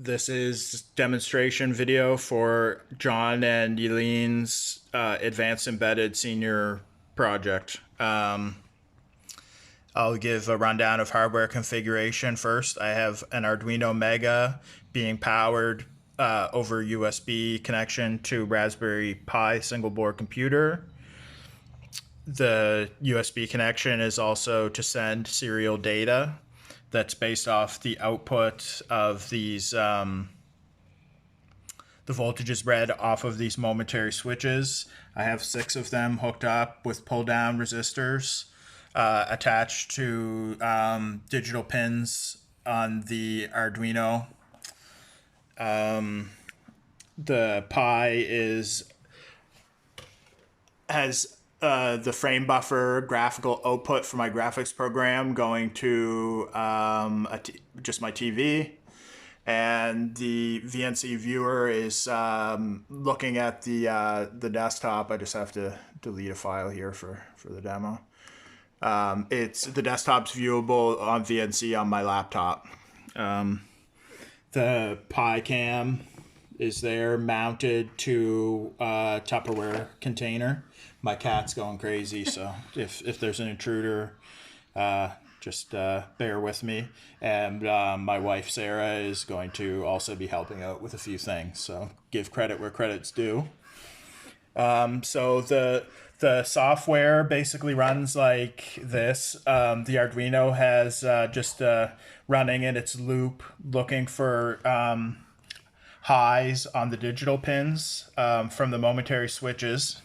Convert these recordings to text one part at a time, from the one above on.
This is demonstration video for John and Eileen's Advanced Embedded Senior project. I'll give a rundown of hardware configuration first. I have an Arduino Mega being powered over USB connection to Raspberry Pi single board computer. The USB connection is also to send serial data that's based off the output of these, the voltages read off of these momentary switches. I have 6 of them hooked up with pull down resistors attached to digital pins on the Arduino. The Pi has the frame buffer graphical output for my graphics program going to just my TV. And the VNC viewer is looking at the desktop. I just have to delete a file here for the demo. The desktop's viewable on VNC on my laptop. The Pi cam is there mounted to a Tupperware container. My cat's going crazy, so if there's an intruder, just bear with me. And my wife, Sarah, is going to also be helping out with a few things, so give credit where credit's due. So the software basically runs like this. The Arduino has just running in its loop, looking for highs on the digital pins from the momentary switches.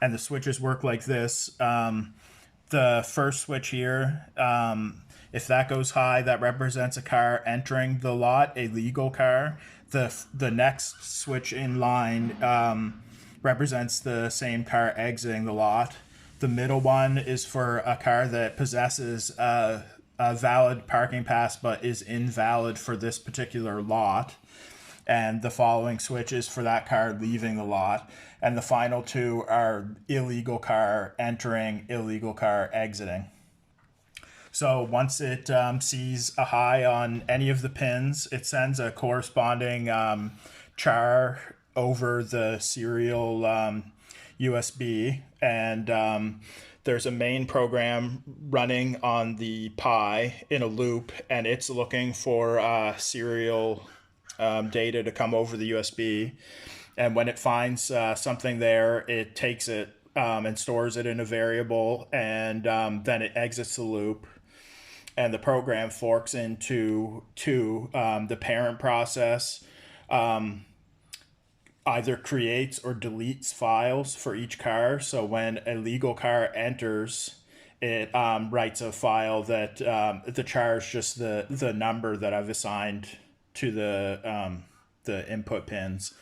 And the switches work like this. The first switch here, if that goes high, that represents a car entering the lot, a legal car. The next switch in line represents the same car exiting the lot. The middle one is for a car that possesses a valid parking pass but is invalid for this particular lot. And the following switch is for that car leaving the lot. And the final 2 are illegal car entering, illegal car exiting. So once it sees a high on any of the pins, it sends a corresponding char over the serial USB. And there's a main program running on the Pi in a loop, and it's looking for serial data to come over the USB. And when it finds something there, it takes it and stores it in a variable, and then it exits the loop. And the program forks into the parent process, either creates or deletes files for each car. So when a legal car enters, it writes a file that the char is just the number that I've assigned to the input pins.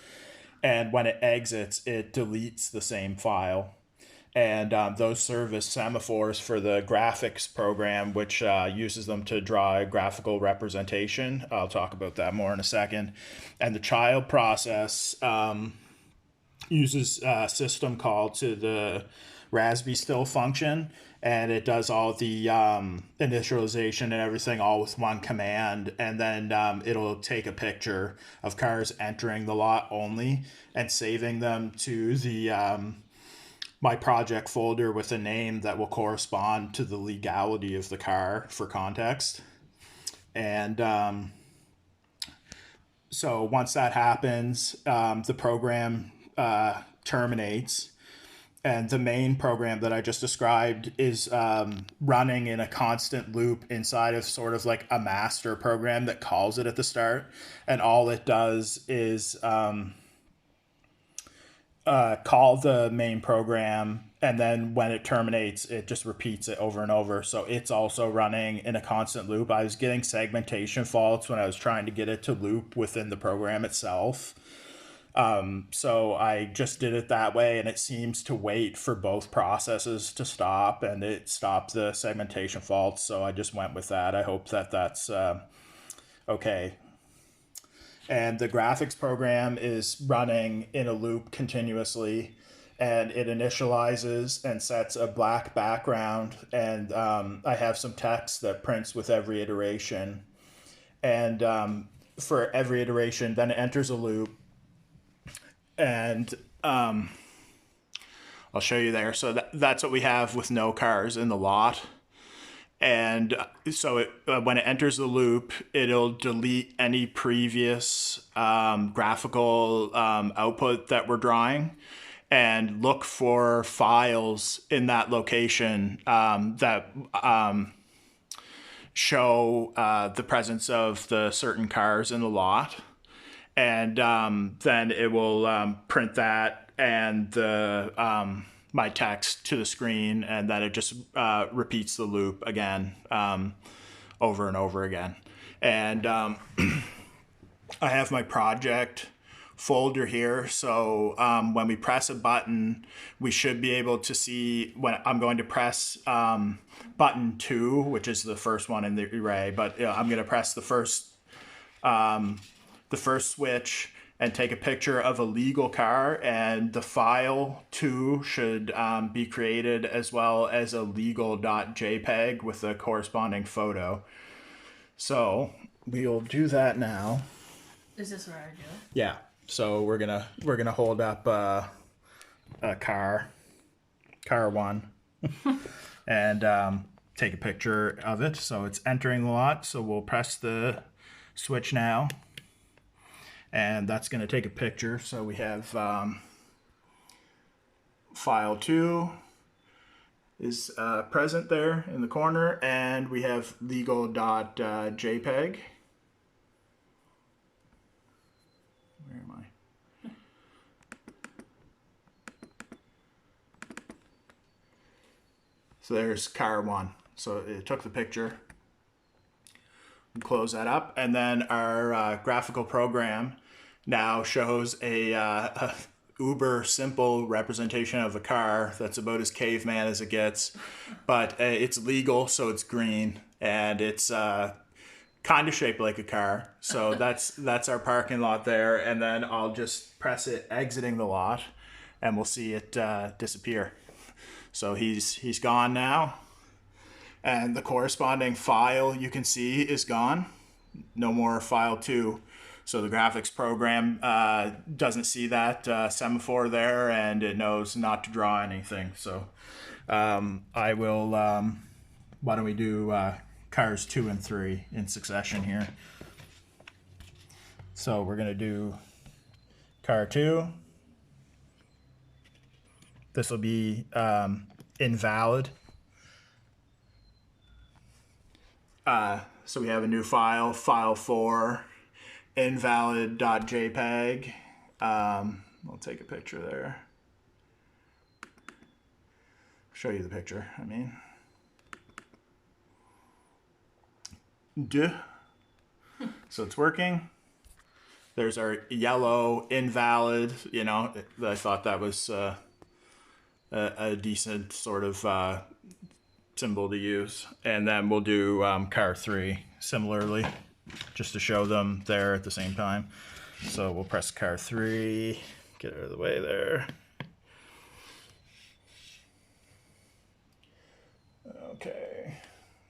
And when it exits, it deletes the same file. And those serve as semaphores for the graphics program, which uses them to draw a graphical representation. I'll talk about that more in a second. And the child process uses a system call to the rasbstill function, and it does all the initialization and everything all with one command. And then it'll take a picture of cars entering the lot only and saving them to the my project folder with a name that will correspond to the legality of the car for context. And so once that happens, the program terminates. And the main program that I just described is running in a constant loop inside of sort of like a master program that calls it at the start. And all it does is call the main program, and then when it terminates, it just repeats it over and over. So it's also running in a constant loop. I was getting segmentation faults when I was trying to get it to loop within the program itself. So I just did it that way, and it seems to wait for both processes to stop, and it stopped the segmentation faults. So I just went with that. I hope that that's okay. And the graphics program is running in a loop continuously, and it initializes and sets a black background. And I have some text that prints with every iteration. And for every iteration. Then it enters a loop, and I'll show you there. So that's what we have with no cars in the lot. And so when it enters the loop, it'll delete any previous graphical output that we're drawing and look for files in that location that show the presence of the certain cars in the lot. And then it will print that and the my text to the screen, and then it just repeats the loop again over and over again. And I have my project folder here, so when we press a button, we should be able to see when I'm going to press button 2, which is the first one in the array, but I'm going to press the first switch and take a picture of a legal car, and the file 2 should be created as well as a legal.jpg with a corresponding photo. So we'll do that now. Is this where I do? Yeah. So we're gonna hold up a car 1, and take a picture of it. So it's entering the lot. So we'll press the switch now. And that's going to take a picture. So we have file 2 is present there in the corner, and we have legal.jpg. Where am I? So there's car 1. So it took the picture. Close that up, and then our graphical program now shows a uber simple representation of a car that's about as caveman as it gets, but it's legal, so it's green, and it's kind of shaped like a car. So that's our parking lot there, and then I'll just press it exiting the lot, and we'll see it disappear. So he's gone now. And the corresponding file you can see is gone. No more file 2. So the graphics program doesn't see that semaphore there, and it knows not to draw anything. So I will, why don't we do cars 2 and 3 in succession here. So we're going to do car 2. This will be invalid. So we have a new file, file 4, invalid.jpg. We'll take a picture there. Show you the picture, I mean. So it's working. There's our yellow invalid, you know, I thought that was a decent sort of symbol to use. And then we'll do car 3 similarly, just to show them there at the same time. So we'll press car 3, get out of the way there. Okay,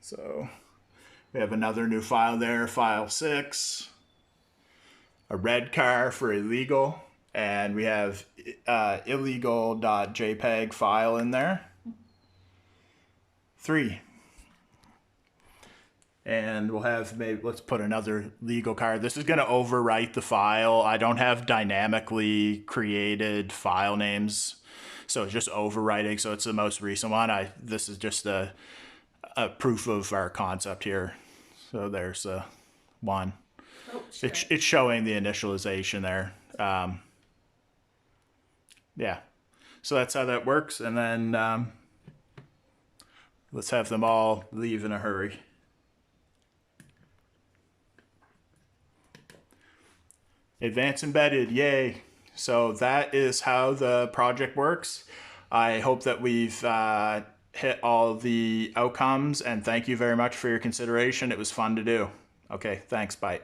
so we have another new file there, file 6, a red car for illegal, and we have illegal.jpg file in there. 3. And we'll have, maybe let's put another legal car. This is going to overwrite the file. I don't have dynamically created file names, so it's just overwriting. So it's the most recent one. This is just a proof of our concept here. So there's 1. Oh, it's showing the initialization there. Yeah. So that's how that works. And then let's have them all leave in a hurry. Advanced Embedded, yay. So that is how the project works. I hope that we've hit all the outcomes, and thank you very much for your consideration. It was fun to do. Okay, thanks, bye.